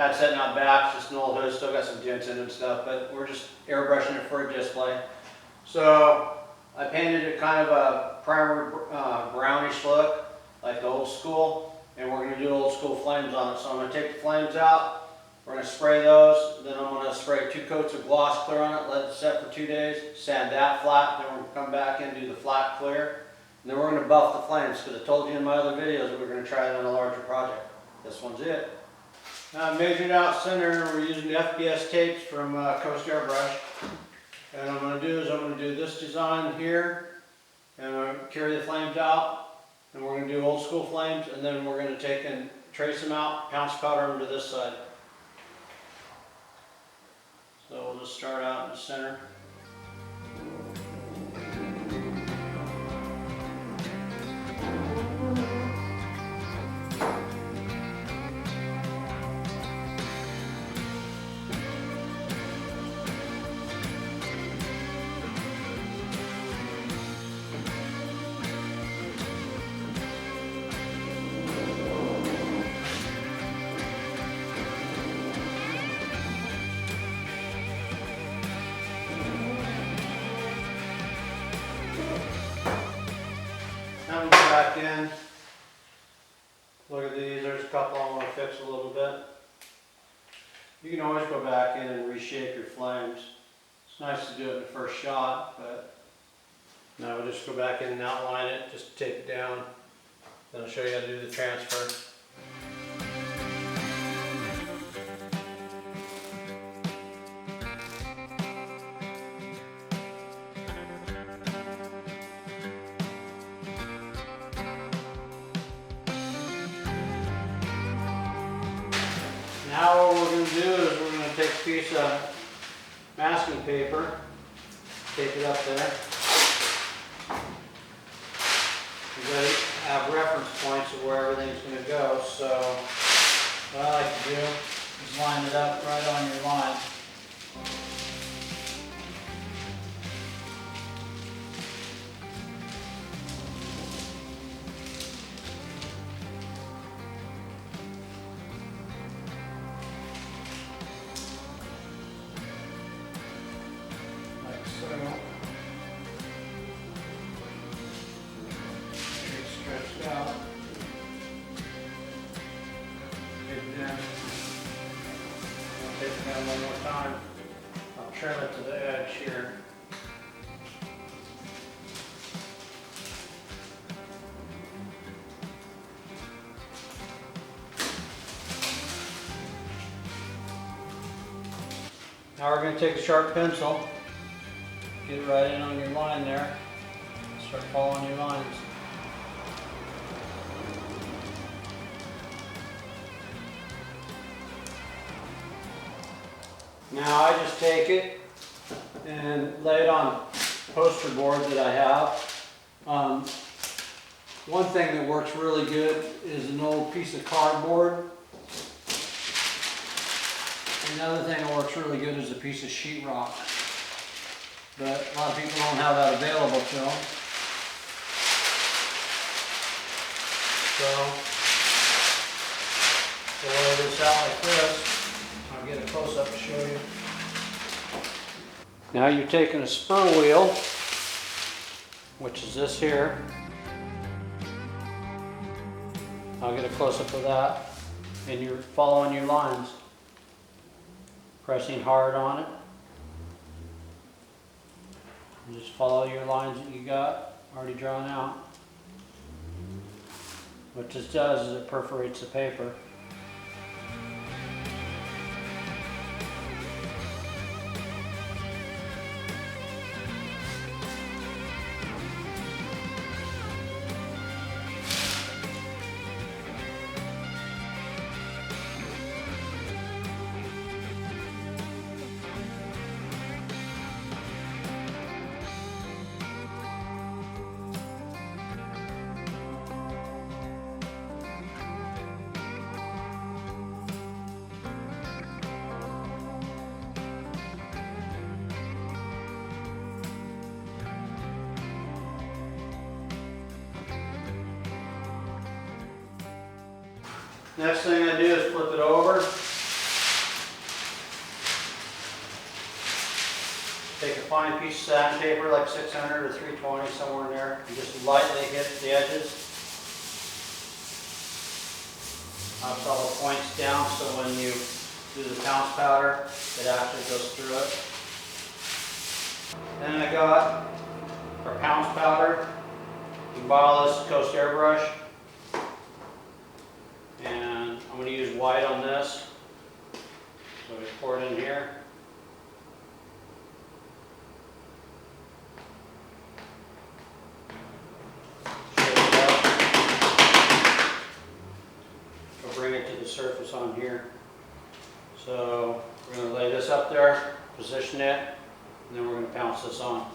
Had setting out back, just an old hood, still got some dents in it and stuff, but we're just airbrushing it for a display. So I painted it kind of a primer brownish look, like the old school, and we're going to do old school flames on it. So I'm going to take the flames out, we're going to spray those, then I'm going to spray 2 coats of gloss clear on it, let it set for 2 days, sand that flat, then we're going to come back and do the flat clear, and then we're going to buff the flames, because I told you in my other videos that we're going to try it on a larger project. This one's it. Now I measured out center, we're using the FBS tapes from Coast Airbrush. And what I'm going to do is I'm going to do this design here, and I'm going to carry the flames out, and we're going to do old school flames, and then we're going to take and trace them out, pounce powder them to this side. So we'll just start out in the center. Now we go back in. Look at these, there's a couple I want to fix a little bit. You can always go back in and reshape your flames. It's nice to do it in the first shot, but now we'll just go back in and outline it, just take it down. Then I'll show you how to do the transfer. Now what we're going to do is we're going to take a piece of masking paper, tape it up there. You got to have reference points of where everything's going to go. So what I like to do is line it up right on your line. Stretched out. Take it down. I'll take it down one more time. I'll trim it to the edge here. Now we're going to take a sharp pencil, get it right in on your line there, start following your lines. Now I just take it and lay it on poster board that I have. One thing that works really good is an old piece of cardboard. Another thing that works really good is a piece of sheetrock. But a lot of people don't have that available to them. So, lay this out like this. I'll get a close-up to show you. Now you're taking a spur wheel, which is this here. I'll get a close-up of that. And you're following your lines. Pressing hard on it. And just follow your lines that you got already drawn out. What this does is it perforates the paper. Next thing I do is flip it over. fine piece of sandpaper, like 600 or 320, somewhere in there, and just lightly hit the edges. Knocks all the points down, so when you do the pounce powder, it actually goes through it. Then I got our pounce powder. You can buy all this Coast airbrush. And I'm going to use white on this. So we pour it in here. Shake it up. We'll bring it to the surface on here. So we're going to lay this up there, position it, and then we're going to pounce this on.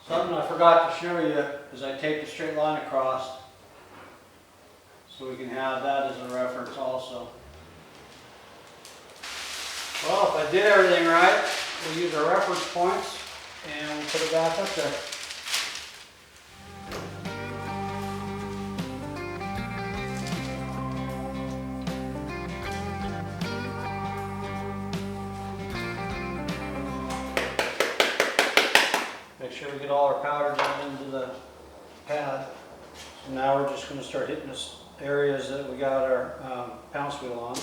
Something I forgot to show you is I taped a straight line across, so we can have that as a reference also. Well, if I did everything right, we'll use our reference points and we'll put it back up there. Make sure we get all our powder down into the pad. So now we're just going to start hitting the areas that we got our pounce wheel on.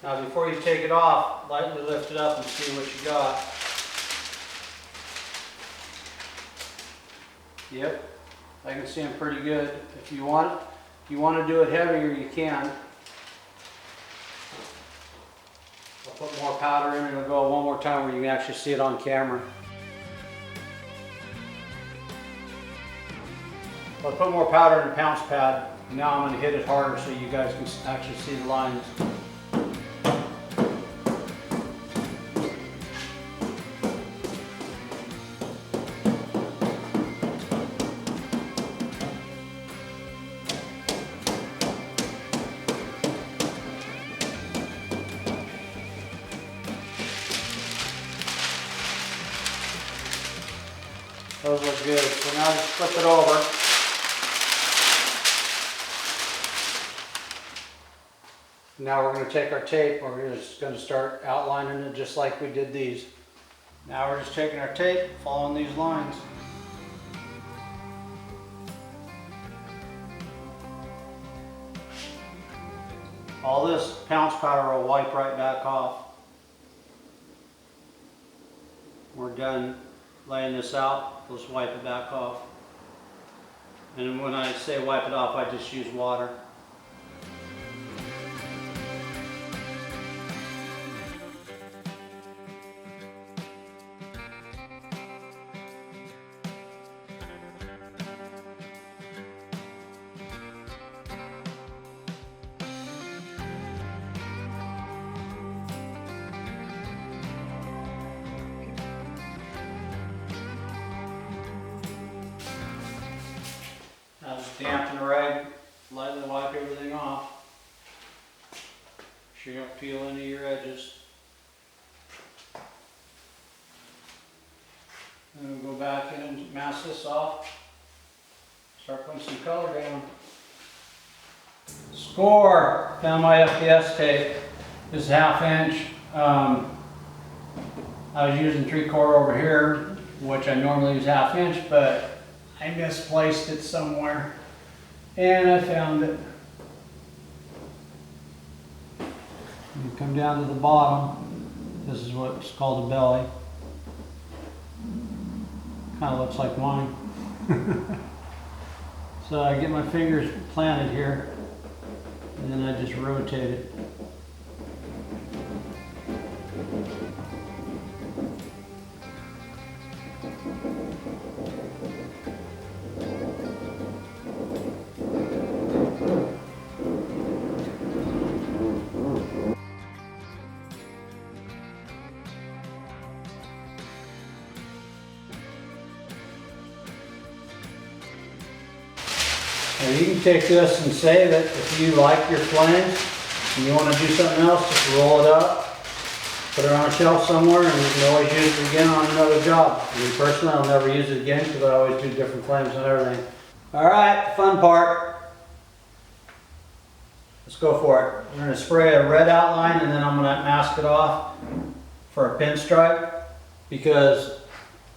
Now before you take it off, lightly lift it up and see what you got. Yep, I can see them pretty good. If you want to do it heavier, you can. I'll put more powder in, it'll go one more time where you can actually see it on camera. I'll put more powder in the pounce pad. Now I'm going to hit it harder so you guys can actually see the lines. Those look good. So now just flip it over. Now we're going to take our tape, we're just going to start outlining it just like we did these. Now we're just taking our tape, following these lines. All this pounce powder will wipe right back off. We're done laying this out, just wipe it back off. And when I say wipe it off, I just use water. Now just dampen the rag, lightly wipe everything off. Make sure you don't peel any of your edges. And we'll go back in and mask this off. Start putting some color down. Score! Found my FPS tape. This is 1/2 inch. I was using 3/4 over here, which I normally use 1/2 inch, but I misplaced it somewhere and I found it. You come down to the bottom. This is what's called a belly. Kind of looks like mine. So I get my fingers planted here and then I just rotate it. Now you can take this and save it if you like your flames and you want to do something else, just roll it up put it on a shelf somewhere, and you can always use it again on another job. Me personally, I'll never use it again because I always do different flames and everything. All right, the fun part. Let's go for it. We're going to spray a red outline, and then I'm going to mask it off for a pinstripe, because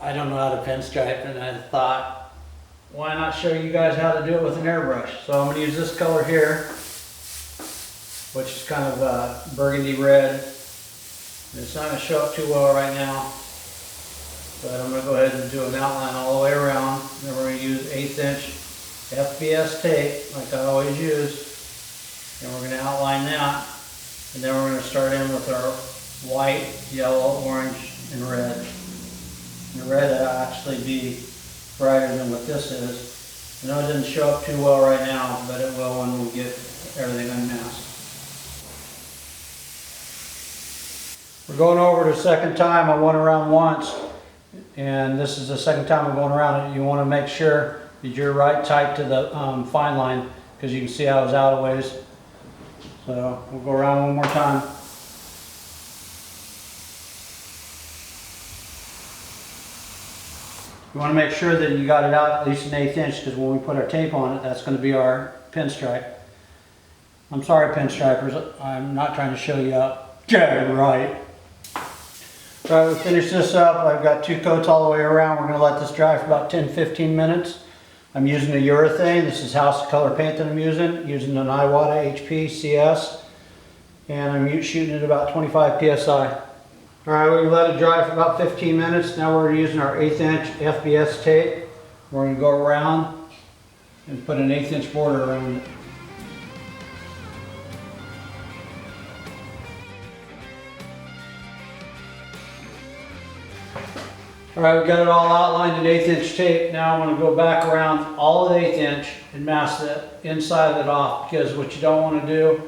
I don't know how to pinstripe, and I thought, why not show you guys how to do it with an airbrush? So I'm going to use this color here, which is kind of burgundy red. It's not going to show up too well right now, but I'm going to go ahead and do an outline all the way around. Then we're going to use 1/8 inch FBS tape, like I always use. And we're going to outline that, and then we're going to start in with our white, yellow, orange, and red. And the red will actually be brighter than what this is. I know it didn't show up too well right now, but it will when we get everything unmasked. We're going over the second time. I went around once, and this is the second time I'm going around it. You want to make sure that you're right tight to the fine line, because you can see I was out of ways. So we'll go around one more time. You want to make sure that you got it out at least 1/8 inch, because when we put our tape on it, that's going to be our pinstripe. I'm sorry, pinstripers, I'm not trying to show you up. Get it right. All right, we finish this up. I've got 2 coats all the way around. We're going to let this dry for about 10-15 minutes. I'm using a urethane. This is House Color paint that I'm using an Iwata HP CS, and I'm shooting at about 25 psi. All right, we let it dry for about 15 minutes. Now we're using our 1/8 inch FBS tape. We're going to go around and put an 1/8 inch border around it. All right, we've got it all outlined in 1/8 inch tape. Now I'm going to go back around all of the 1/8 inch and mask the inside of it off, because what you don't want to do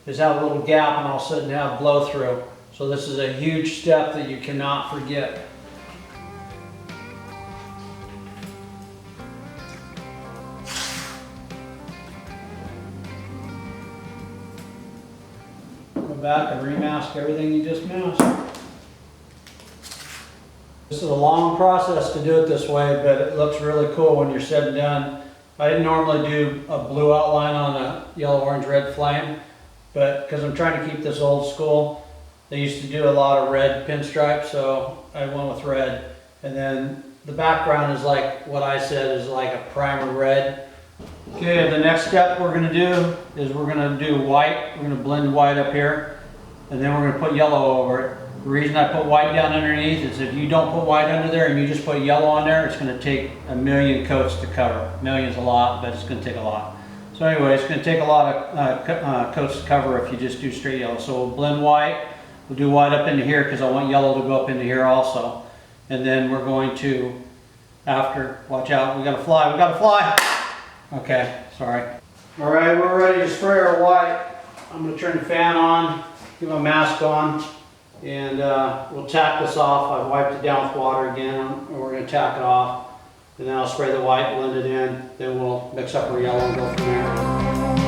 is have a little gap and all of a sudden have blow through. So this is a huge step that you cannot forget. Go back and remask everything you just masked. This is a long process to do it this way, but it looks really cool when you're said and done. I didn't normally do a blue outline on a yellow, orange, red flame, but because I'm trying to keep this old school, they used to do a lot of red pinstripes, so I went with red. And then the background is like what I said, is like a primer red. Okay, the next step we're going to do is we're going to do white. We're going to blend white up here, and then we're going to put yellow over it. The reason I put white down underneath is if you don't put white under there and you just put yellow on there, it's going to take a million coats to cover. Million's a lot, but it's going to take a lot. So anyway, it's going to take a lot of coats to cover if you just do straight yellow. So we'll blend white. We'll do white up into here because I want yellow to go up into here also. And then we're going to, after, watch out, we got to fly, we got to fly. Okay, sorry. All right, we're ready to spray our white. I'm going to turn the fan on, get my mask on, and we'll tack this off. I've wiped it down with water again, and we're going to tack it off. And then I'll spray the white, blend it in, then we'll mix up our yellow and go from there.